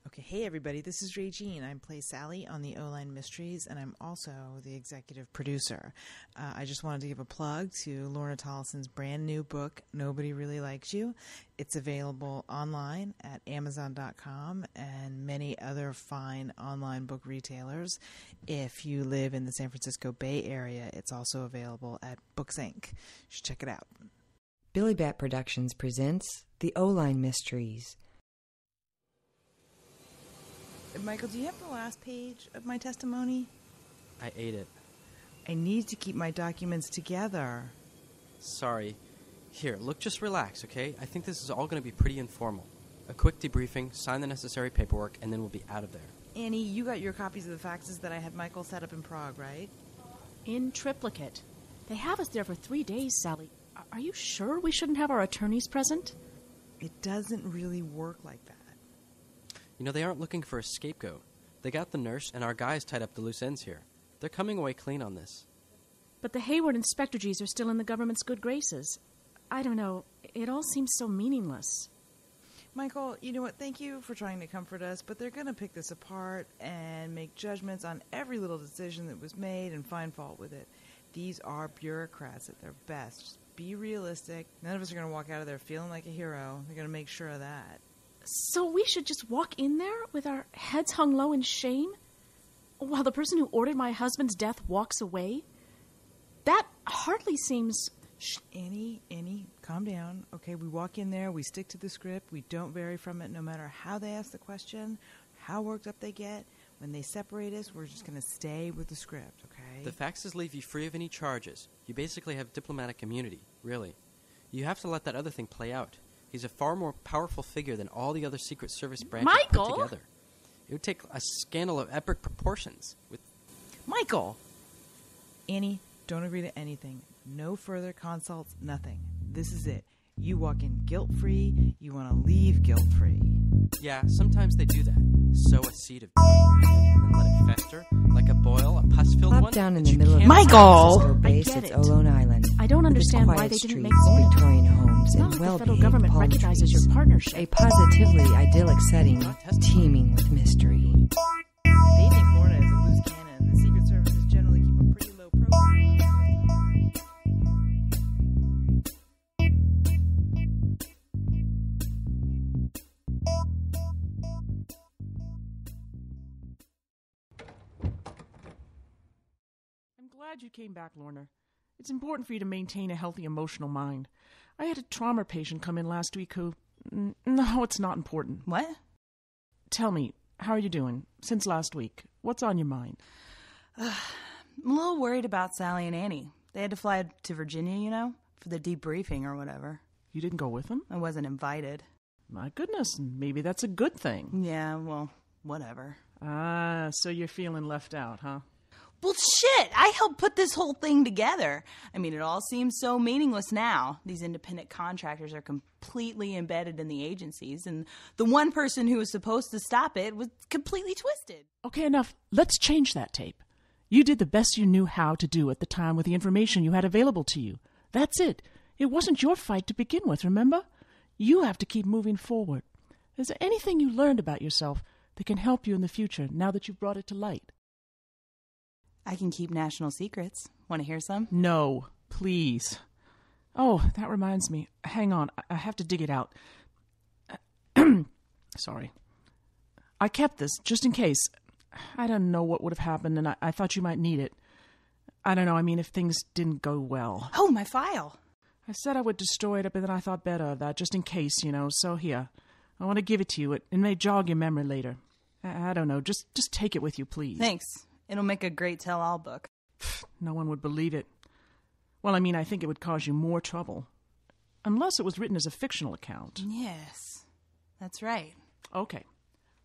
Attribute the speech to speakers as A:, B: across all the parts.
A: Okay, hey everybody, this is Regine. I play Sally on the Her-man-ists, and I'm also the executive producer. I just wanted to give a plug to Lorna Tollison's brand new book, Nobody Really Likes You. It's available online at Amazon.com and many other fine online book retailers. If you live in the San Francisco Bay Area, it's also available at Books Inc. You should check it out.
B: Billibatt Productions presents The Her-man-ists.
A: Michael, do you have the last page of my testimony?
C: I ate it.
A: I need to keep my documents together.
C: Sorry. Here, look, just relax, okay? I think this is all going to be pretty informal. A quick debriefing, sign the necessary paperwork, and then we'll be out of there.
A: Annie, you got your copies of the faxes that I had Michael set up in Prague, right?
D: In triplicate. They have us there for 3 days, Sally. Are you sure we shouldn't have our attorneys present?
A: It doesn't really work like that.
C: You know, they aren't looking for a scapegoat. They got the nurse, and our guys tied up the loose ends here. They're coming away clean on this.
D: But the Hayward and Spectregies are still in the government's good graces. I don't know. It all seems so meaningless.
A: Michael, you know what? Thank you for trying to comfort us, but they're going to pick this apart and make judgments on every little decision that was made and find fault with it. These are bureaucrats at their best. Just be realistic. None of us are going to walk out of there feeling like a hero. They're going to make sure of that.
D: So we should just walk in there with our heads hung low in shame while the person who ordered my husband's death walks away? That hardly seems...
A: Shh, Annie, calm down. Okay, we walk in there, we stick to the script, we don't vary from it no matter how they ask the question, how worked up they get. When they separate us, we're just going to stay with the script, okay?
C: The faxes leave you free of any charges. You basically have diplomatic immunity, really. You have to let that other thing play out. He's a far more powerful figure than all the other Secret Service branches
D: Michael?
C: put together. It would take a scandal of epic proportions.
A: Michael! Annie, don't agree to anything. No further consults, nothing. This is it. You walk in guilt-free, you want to leave guilt-free.
C: Yeah, sometimes they do that. Sow a seed of in your head and let it fester like a boil, a pus-filled
B: Plop
C: one.
B: down in
C: that
B: the
C: you
B: middle of
C: can't-
A: Michael!
B: San Francisco base,
D: I get
B: it's
D: it.
B: Olone Island.
D: I don't
B: With its
D: understand why
B: quiet
D: they didn't make
B: streets,
D: more.
B: Victorian homes,
D: Not
B: and
D: like the federal
B: well-behaved
D: government
B: palm
D: recognizes
B: trees.
D: your partnership.
B: A positively idyllic setting, teeming with mystery.
A: They think Lorna is a loose cannon. The Secret Services generally keep a pretty low profile.
E: I'm glad you came back, Lorna. It's important for you to maintain a healthy emotional mind. I had a trauma patient come in last week who... No, it's not important.
F: What?
E: Tell me, how are you doing since last week? What's on your mind?
F: I'm a little worried about Sally and Annie. They had to fly to Virginia, you know, for the debriefing or whatever.
E: You didn't go with them?
F: I wasn't invited.
E: My goodness, maybe that's a good thing.
F: Yeah, well, whatever.
E: Ah, so you're feeling left out, huh?
F: Well, shit! I helped put this whole thing together. I mean, it all seems so meaningless now. These independent contractors are completely embedded in the agencies, and the one person who was supposed to stop it was completely twisted.
E: Okay, enough. Let's change that tape. You did the best you knew how to do at the time with the information you had available to you. That's it. It wasn't your fight to begin with, remember? You have to keep moving forward. Is there anything you learned about yourself that can help you in the future now that you've brought it to light?
F: I can keep national secrets. Want to hear some?
E: No, please. Oh, that reminds me. Hang on, I have to dig it out. Sorry. I kept this just in case. I don't know what would have happened, and I thought you might need it. I don't know, I mean, if things didn't go well.
F: Oh, my file.
E: I said I would destroy it, but then I thought better of that, just in case, you know. So here, I want to give it to you. It may jog your memory later. I don't know, just take it with you, please.
F: Thanks. It'll make a great tell-all book.
E: No one would believe it. Well, I mean, I think it would cause you more trouble. Unless it was written as a fictional account.
F: Yes, that's right.
E: Okay,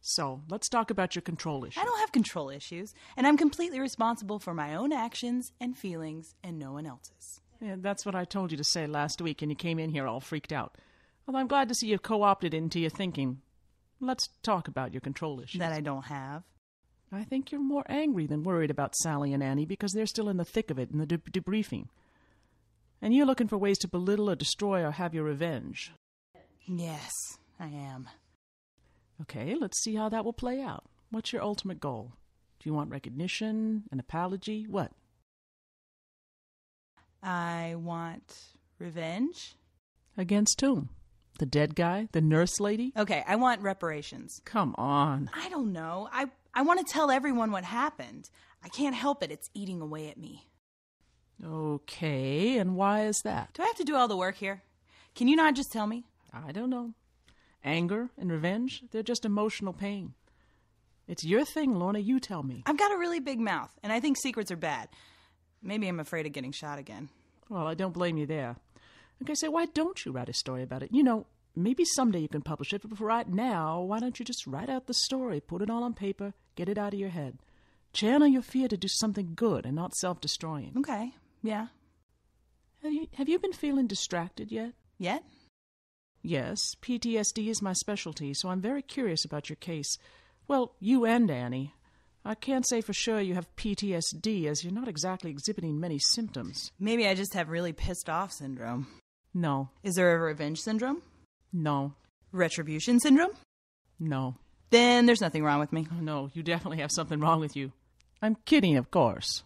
E: so let's talk about your control issue.
F: I don't have control issues, and I'm completely responsible for my own actions and feelings and no one else's.
E: Yeah, that's what I told you to say last week, and you came in here all freaked out. Well, I'm glad to see you've co-opted it into your thinking. Let's talk about your control issues.
F: That I don't have.
E: I think you're more angry than worried about Sally and Annie because they're still in the thick of it in the debriefing. And you're looking for ways to belittle or destroy or have your revenge.
F: Yes, I am.
E: Okay, let's see how that will play out. What's your ultimate goal? Do you want recognition, an apology? What?
F: I want revenge.
E: Against whom? The dead guy? The nurse lady?
F: Okay, I want reparations.
E: Come on.
F: I don't know. I want to tell everyone what happened. I can't help it. It's eating away at me.
E: Okay, and why is that?
F: Do I have to do all the work here? Can you not just tell me?
E: I don't know. Anger and revenge, they're just emotional pain. It's your thing, Lorna, you tell me.
F: I've got a really big mouth, and I think secrets are bad. Maybe I'm afraid of getting shot again.
E: Well, I don't blame you there. Okay, so why don't you write a story about it? You know, maybe someday you can publish it, but for right now, why don't you just write out the story, put it all on paper, get it out of your head. Channel your fear to do something good and not self-destroying.
F: Okay, yeah.
E: Have you been feeling distracted yet?
F: Yet?
E: Yes, PTSD is my specialty, so I'm very curious about your case. Well, you and Annie. I can't say for sure you have PTSD, as you're not exactly exhibiting many symptoms.
F: Maybe I just have really pissed off syndrome.
E: No.
F: Is there a revenge syndrome?
E: No.
F: Retribution syndrome?
E: No.
F: Then there's nothing wrong with me.
E: Oh, no, you definitely have something wrong with you. I'm kidding, of course.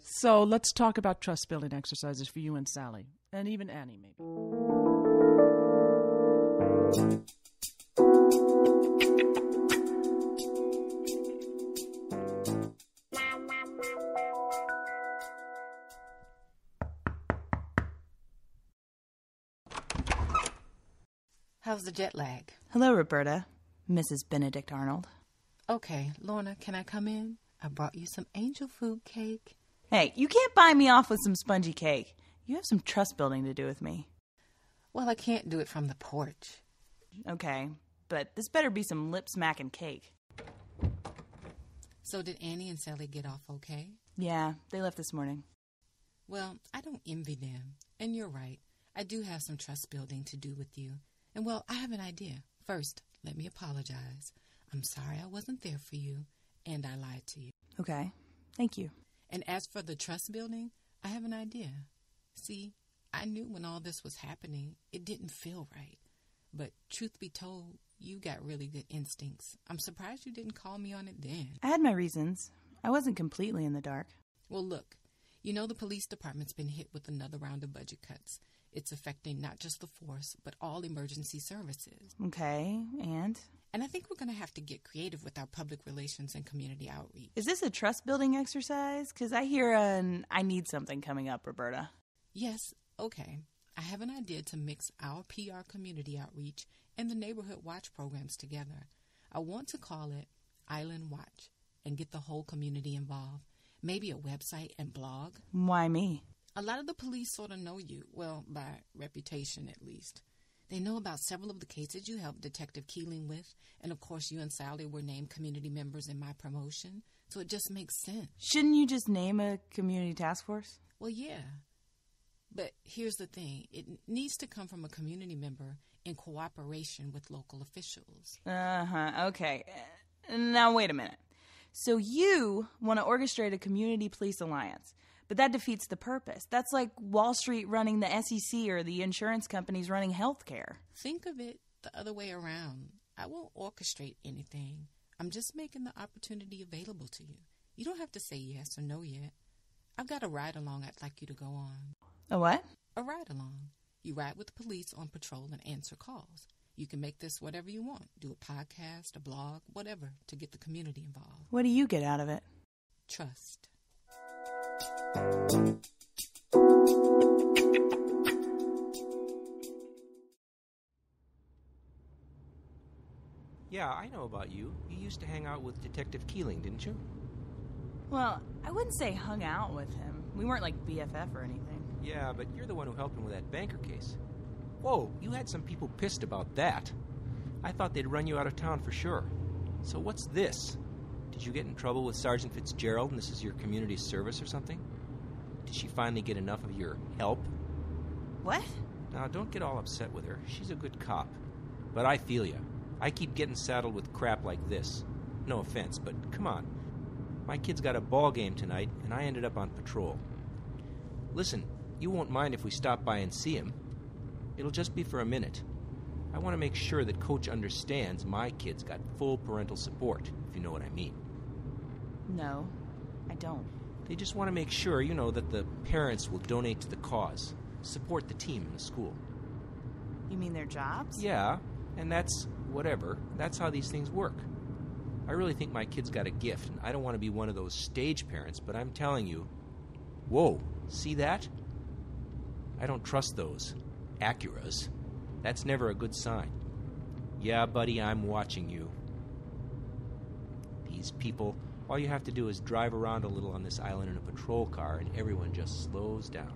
E: So let's talk about trust-building exercises for you and Sally. And even Annie, maybe.
B: How's the jet lag?
F: Hello, Roberta. Mrs. Benedict Arnold.
B: Okay, Lorna, can I come in? I brought you some angel food cake.
F: Hey, you can't buy me off with some spongy cake. You have some trust building to do with me.
B: Well, I can't do it from the porch.
F: Okay, but this better be some lip-smacking cake.
B: So did Annie and Sally get off okay?
F: Yeah, they left this morning.
B: Well, I don't envy them. And you're right. I do have some trust building to do with you. And, well, I have an idea. First, let me apologize. I'm sorry I wasn't there for you, and I lied to you.
F: Okay, thank you.
B: And as for the trust building, I have an idea. See, I knew when all this was happening, it didn't feel right. But truth be told, you got really good instincts. I'm surprised you didn't call me on it then.
F: I had my reasons. I wasn't completely in the dark.
B: Well, look, you know the police department's been hit with another round of budget cuts. It's affecting not just the force, but all emergency services.
F: Okay, and?
B: And I think we're going to have to get creative with our public relations and community outreach.
F: Is this a trust-building exercise? Because I hear an I need something coming up, Roberta.
B: Yes, okay. I have an idea to mix our PR community outreach and the neighborhood watch programs together. I want to call it Island Watch and get the whole community involved. Maybe a website and blog.
F: Why me?
B: A lot of the police sort of know you, well, by reputation at least. They know about several of the cases you helped Detective Keeling with, and of course you and Sally were named community members in my promotion, so it just makes sense.
F: Shouldn't you just name a community task force?
B: Well, yeah. But here's the thing. It needs to come from a community member in cooperation with local officials.
F: Okay. Now, wait a minute. So you want to orchestrate a community police alliance, but that defeats the purpose. That's like Wall Street running the SEC or the insurance companies running healthcare.
B: Think of it the other way around. I won't orchestrate anything. I'm just making the opportunity available to you. You don't have to say yes or no yet. I've got a ride-along I'd like you to go on.
F: A what?
B: A ride-along. You ride with the police on patrol and answer calls. You can make this whatever you want. Do a podcast, a blog, whatever, to get the community involved.
F: What do you get out of it?
B: Trust.
G: Yeah, I know about you. You used to hang out with Detective Keeling, didn't you?
F: Well, I wouldn't say hung out with him. We weren't like BFF or anything.
G: Yeah, but you're the one who helped him with that banker case. Whoa, you had some people pissed about that. I thought they'd run you out of town for sure. So what's this? Did you get in trouble with Sergeant Fitzgerald and this is your community service or something? Did she finally get enough of your help?
F: What?
G: Now, don't get all upset with her. She's a good cop. But I feel ya. I keep getting saddled with crap like this. No offense, but come on. My kid's got a ball game tonight, and I ended up on patrol. Listen, you won't mind if we stop by and see him. It'll just be for a minute. I want to make sure that Coach understands my kids got full parental support, if you know what I mean.
F: No, I don't.
G: They just want to make sure, that the parents will donate to the cause, support the team in the school.
F: You mean their jobs?
G: Yeah, and that's whatever. That's how these things work. I really think my kid's got a gift, and I don't want to be one of those stage parents, but I'm telling you, whoa, see that? I don't trust those Acuras. That's never a good sign. Yeah, buddy, I'm watching you. These people, all you have to do is drive around a little on this island in a patrol car, and everyone just slows down.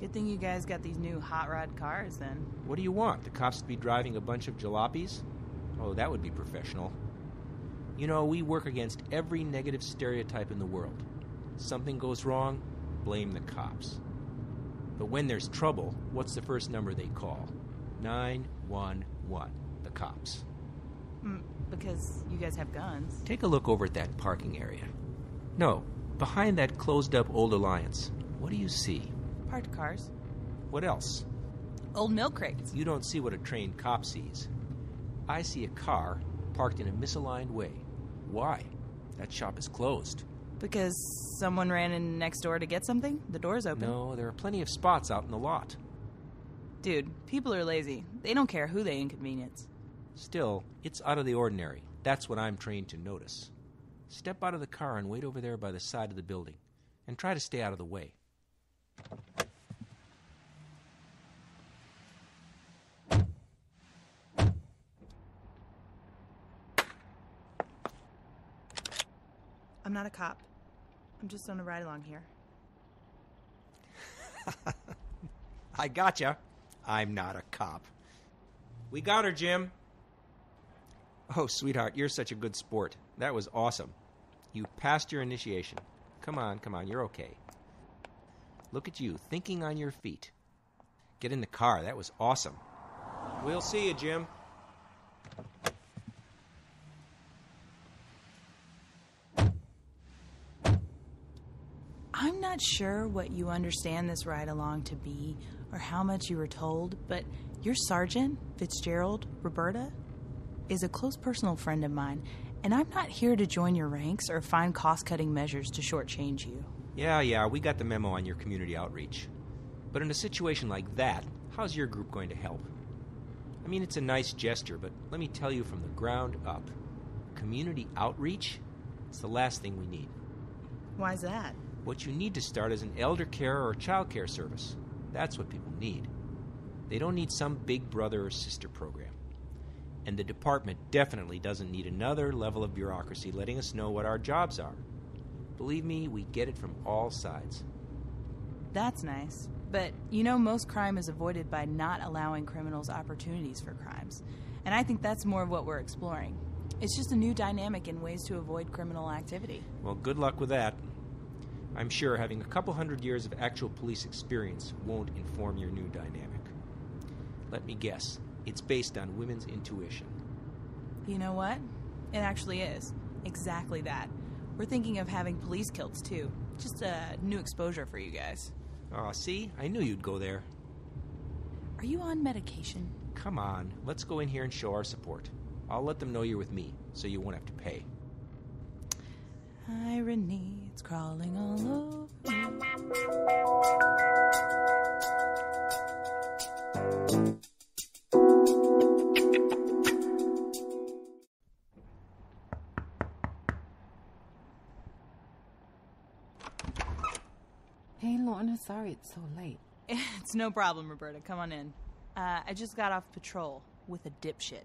F: Good thing you guys got these new hot rod cars, then.
G: What do you want? The cops to be driving a bunch of jalopies? Oh, that would be professional. We work against every negative stereotype in the world. Something goes wrong, blame the cops. But when there's trouble, what's the first number they call? 911, the cops.
F: Because you guys have guns.
G: Take a look over at that parking area. No, behind that closed-up old Alliance. What do you see?
F: Parked cars.
G: What else?
F: Old milk crates.
G: You don't see what a trained cop sees. I see a car parked in a misaligned way. Why? That shop is closed.
F: Because someone ran in next door to get something? The door's open.
G: No, there are plenty of spots out in the lot.
F: Dude, people are lazy. They don't care who they inconvenience.
G: Still, it's out of the ordinary. That's what I'm trained to notice. Step out of the car and wait over there by the side of the building. And try to stay out of the way.
F: I'm not a cop. I'm just on a ride-along here.
G: I gotcha. I'm not a cop. We got her, Jim. Oh, sweetheart, you're such a good sport. That was awesome. You passed your initiation. Come on, you're okay. Look at you, thinking on your feet. Get in the car, that was awesome. We'll see you, Jim.
F: I'm not sure what you understand this ride-along to be or how much you were told, but your sergeant, Fitzgerald, Roberta, is a close personal friend of mine, and I'm not here to join your ranks or find cost-cutting measures to shortchange you.
G: Yeah, we got the memo on your community outreach. But in a situation like that, how's your group going to help? I mean, it's a nice gesture, but let me tell you from the ground up, community outreach is the last thing we need.
F: Why's that?
G: What you need to start is an elder care or child care service. That's what people need. They don't need some big brother or sister program. And the department definitely doesn't need another level of bureaucracy letting us know what our jobs are. Believe me, we get it from all sides.
F: That's nice. But most crime is avoided by not allowing criminals opportunities for crimes. And I think that's more of what we're exploring. It's just a new dynamic in ways to avoid criminal activity.
G: Well, good luck with that. I'm sure having a couple hundred years of actual police experience won't inform your new dynamic. Let me guess. It's based on women's intuition.
F: You know what? It actually is. Exactly that. We're thinking of having police kilts, too. Just a new exposure for you guys.
G: Oh, see? I knew you'd go there.
F: Are you on medication?
G: Come on. Let's go in here and show our support. I'll let them know you're with me, so you won't have to pay.
F: Irony, it's crawling all over me.
B: Hey, Lorna, sorry it's so late.
F: It's no problem, Roberta. Come on in. I just got off patrol with a dipshit.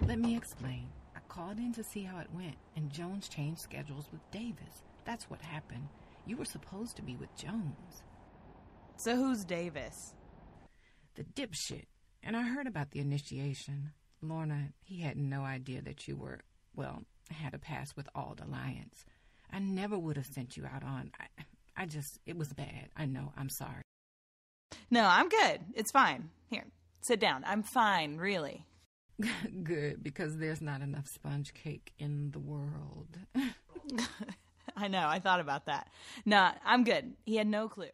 B: Let me explain. I called in to see how it went, and Jones changed schedules with Davis. That's what happened. You were supposed to be with Jones.
F: So who's Davis?
B: The dipshit. And I heard about the initiation. Lorna, he had no idea that you were, had a past with Old Alliance. I never would have sent you out on... it was bad. I know. I'm sorry.
F: No, I'm good. It's fine. Here, sit down. I'm fine, really.
B: Good, because there's not enough sponge cake in the world.
F: I know. I thought about that. No, I'm good. He had no clue.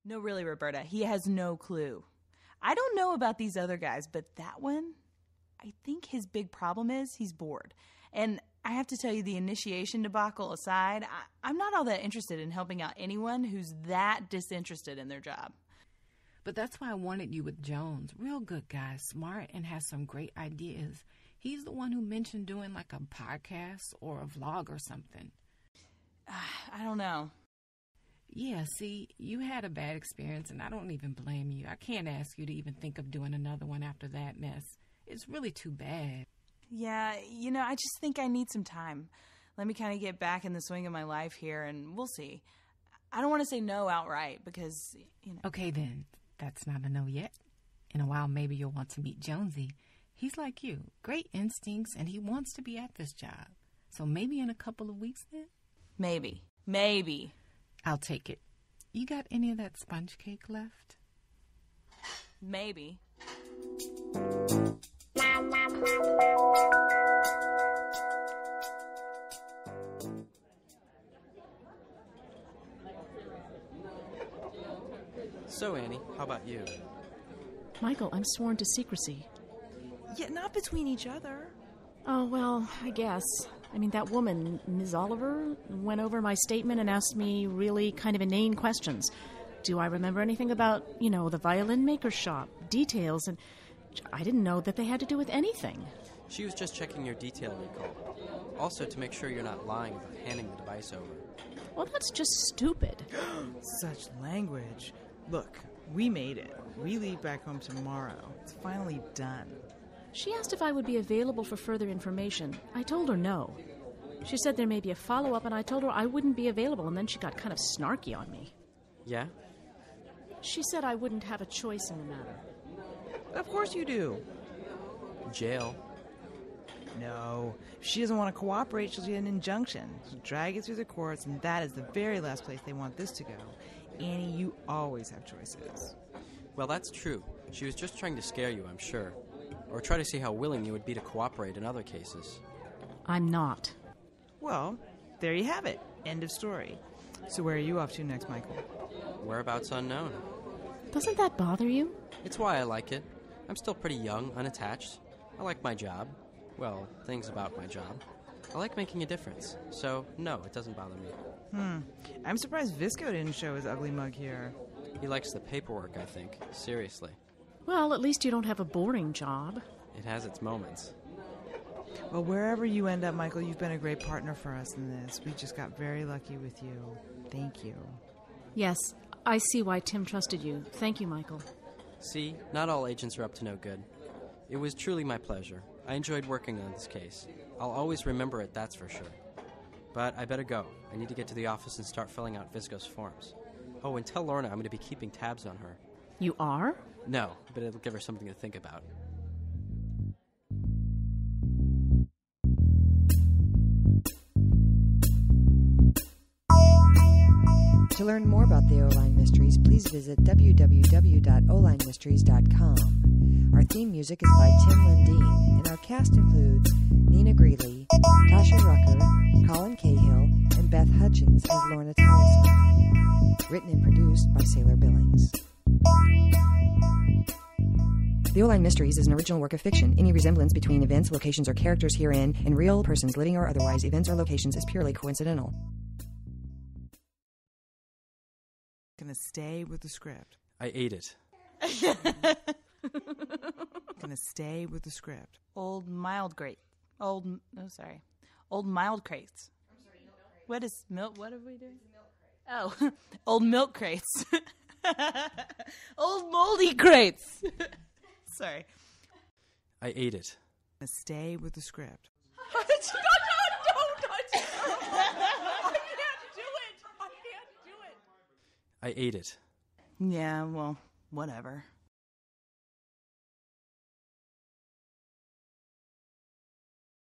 F: No, really, Roberta. He has no clue. I don't know about these other guys, but that one, I think his big problem is he's bored. And I have to tell you, the initiation debacle aside, I'm not all that interested in helping out anyone who's that disinterested in their job.
B: But that's why I wanted you with Jones. Real good guy, smart, and has some great ideas. He's the one who mentioned doing like a podcast or a vlog or something.
F: I don't know.
B: Yeah, see, you had a bad experience, and I don't even blame you. I can't ask you to even think of doing another one after that mess. It's really too bad.
F: Yeah, I just think I need some time. Let me kind of get back in the swing of my life here, and we'll see. I don't want to say no outright because,
B: Okay, then. That's not a no yet. In a while, maybe you'll want to meet Jonesy. He's like you. Great instincts, and he wants to be at this job. So maybe in a couple of weeks then?
F: Maybe.
B: I'll take it. You got any of that sponge cake left?
F: Maybe.
C: So, Annie, how about you?
E: Michael, I'm sworn to secrecy.
A: Yeah, not between each other.
E: Oh, well, I guess. I mean, that woman, Ms. Oliver, went over my statement and asked me really kind of inane questions. Do I remember anything about, the violin maker shop, details, and I didn't know that they had to do with anything.
C: She was just checking your detail recall. Also, to make sure you're not lying about handing the device over.
E: Well, that's just stupid.
A: Such language. Look, we made it. We leave back home tomorrow. It's finally done.
E: She asked if I would be available for further information. I told her no. She said there may be a follow-up, and I told her I wouldn't be available, and then she got kind of snarky on me.
C: Yeah?
E: She said I wouldn't have a choice in the matter.
A: Of course you do.
C: Jail.
A: No. If she doesn't want to cooperate, she'll get an injunction. She'll drag it through the courts, and that is the very last place they want this to go. Annie, you always have choices.
C: Well, that's true. She was just trying to scare you, I'm sure. Or try to see how willing you would be to cooperate in other cases.
E: I'm not.
A: Well, there you have it. End of story. So where are you off to next, Michael?
C: Whereabouts unknown.
E: Doesn't that bother you?
C: It's why I like it. I'm still pretty young, unattached. I like my job. Well, things about my job. I like making a difference. So, no, it doesn't bother me.
A: I'm surprised Visco didn't show his ugly mug here.
C: He likes the paperwork, I think. Seriously.
E: Well, at least you don't have a boring job.
C: It has its moments.
A: Well, wherever you end up, Michael, you've been a great partner for us in this. We just got very lucky with you. Thank you.
E: Yes, I see why Tim trusted you. Thank you, Michael.
C: See, not all agents are up to no good. It was truly my pleasure. I enjoyed working on this case. I'll always remember it, that's for sure. But I better go. I need to get to the office and start filling out Visco's forms. Oh, and tell Lorna I'm going to be keeping tabs on her.
E: You are?
C: No, but it'll give her something to think about.
H: To learn more about the O-Line Mysteries, please visit www.olinemysteries.com. Our theme music is by Tim Lundeen, and our cast includes Nina Greeley, Tasha Rucker, Colin Cahill, and Beth Hutchins as Lorna Towson. Written and produced by Sailor Billings. The O-Line Mysteries is an original work of fiction. Any resemblance between events, locations, or characters herein and real persons, living or otherwise, events or locations is purely coincidental.
A: Gonna stay with the script.
C: I ate it.
A: Gonna stay with the script.
F: Old mild crates. Old mild crates. I'm sorry, milk crates. What is milk? What are we doing? Milk crates. Oh, old milk crates. Old moldy crates. Sorry.
C: I ate it.
A: Gonna stay with the script.
F: Don't touch it. I can't do it.
C: I ate it.
F: Yeah, well, whatever.